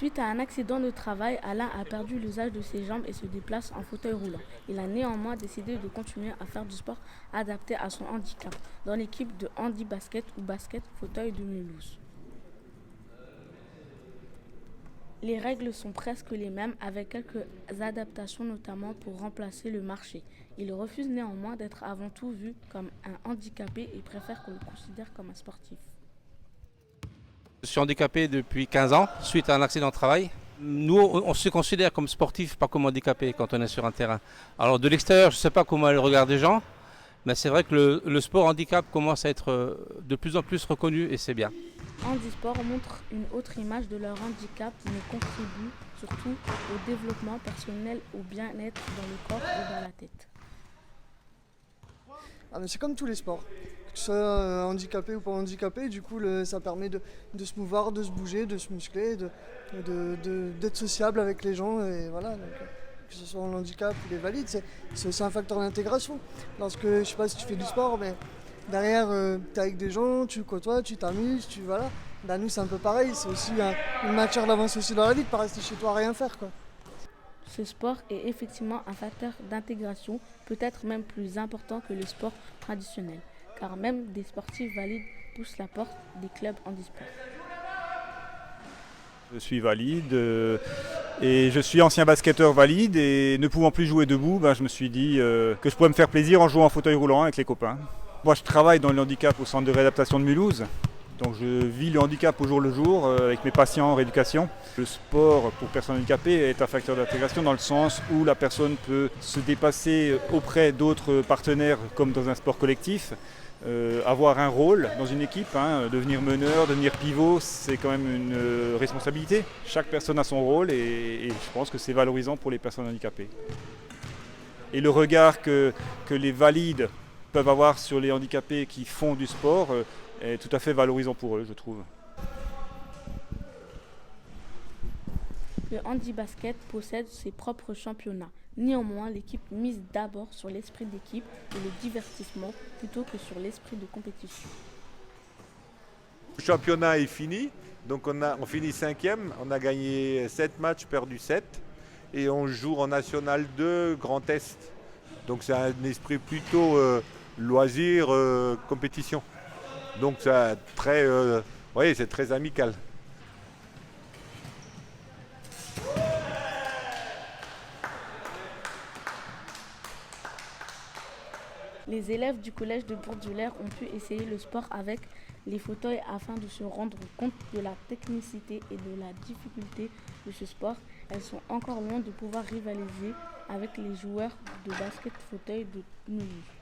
Suite à un accident de travail, Alain a perdu l'usage de ses jambes et se déplace en fauteuil roulant. Il a néanmoins décidé de continuer à faire du sport adapté à son handicap dans l'équipe de handi-basket ou basket fauteuil de Mulhouse. Les règles sont presque les mêmes avec quelques adaptations notamment pour remplacer le marché. Il refuse néanmoins d'être avant tout vu comme un handicapé et préfère qu'on le considère comme un sportif. Je suis handicapé depuis 15 ans suite à un accident de travail. Nous, on se considère comme sportif, pas comme handicapé quand on est sur un terrain. Alors de l'extérieur, je ne sais pas comment est le regard des gens, mais c'est vrai que le sport handicap commence à être de plus en plus reconnu et c'est bien. Handisport montre une autre image de leur handicap mais contribue surtout au développement personnel, au bien-être dans le corps et dans la tête. Ah, mais c'est comme tous les sports, que tu sois handicapé ou pas handicapé, du coup ça permet de se mouvoir, de se bouger, de se muscler, d'être sociable avec les gens et voilà. Donc, que ce soit en handicap ou les valides, c'est aussi un facteur d'intégration. Lorsque, je sais pas si tu fais du sport, mais derrière tu es avec des gens, tu côtoies, tu t'amuses, voilà. Bah, nous c'est un peu pareil, c'est aussi une matière d'avance aussi dans la vie, de pas rester chez toi à rien faire, quoi. Ce sport est effectivement un facteur d'intégration, peut-être même plus important que le sport traditionnel, car même des sportifs valides poussent la porte des clubs handisport. Je suis valide et je suis ancien basketteur valide et ne pouvant plus jouer debout, je me suis dit que je pourrais me faire plaisir en jouant en fauteuil roulant avec les copains. Moi je travaille dans le handicap au centre de réadaptation de Mulhouse, donc je vis le handicap au jour le jour avec mes patients en rééducation. Le sport pour personnes handicapées est un facteur d'intégration dans le sens où la personne peut se dépasser auprès d'autres partenaires comme dans un sport collectif. Avoir un rôle dans une équipe, devenir meneur, devenir pivot, c'est quand même une responsabilité. Chaque personne a son rôle et je pense que c'est valorisant pour les personnes handicapées. Et le regard que les valides peuvent avoir sur les handicapés qui font du sport est tout à fait valorisant pour eux, je trouve. Le handi-basket possède ses propres championnats. Néanmoins, l'équipe mise d'abord sur l'esprit d'équipe et le divertissement plutôt que sur l'esprit de compétition. Le championnat est fini, donc on finit 5e, on a gagné 7 matchs, perdu 7 et on joue en National 2 Grand Est. Donc c'est un esprit plutôt loisir, compétition. Donc c'est c'est très amical. Les élèves du collège de Bourdulaire ont pu essayer le sport avec les fauteuils afin de se rendre compte de la technicité et de la difficulté de ce sport. Elles sont encore loin de pouvoir rivaliser avec les joueurs de basket fauteuil de Mulhouse.